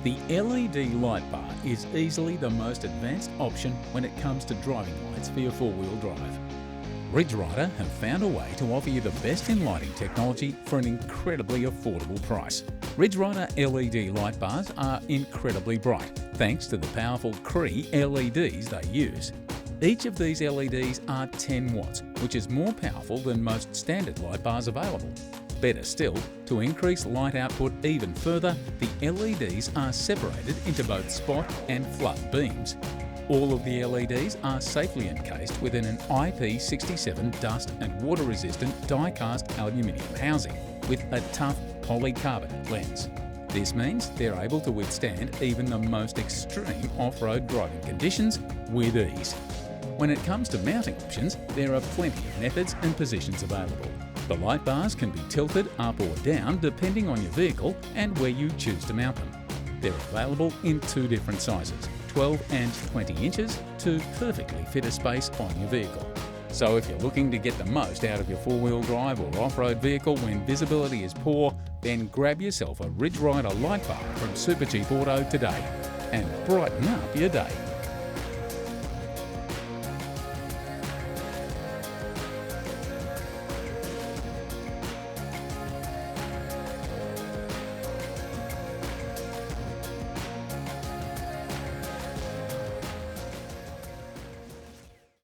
The LED light bar is easily the most advanced option when it comes to driving lights for your four-wheel drive. Ryder have found a way to offer you the best in lighting technology for an incredibly affordable price. Ryder LED light bars are incredibly bright thanks to the powerful Cree LEDs they use. Each of these LEDs are 10 watts, which is more powerful than most standard light bars available. Better still, to increase light output even further, the LEDs are separated into both spot and flood beams. All of the LEDs are safely encased within an IP67 dust and water-resistant die-cast aluminium housing with a tough polycarbonate lens. This means they're able to withstand even the most extreme off-road driving conditions with ease. When it comes to mounting options, there are plenty of methods and positions available. The light bars can be tilted up or down depending on your vehicle and where you choose to mount them. They're available in two different sizes, 12 and 20 inches, to perfectly fit a space on your vehicle. So if you're looking to get the most out of your four-wheel drive or off-road vehicle when visibility is poor, then grab yourself a Ryder light bar from Supercheap Auto today and brighten up your day.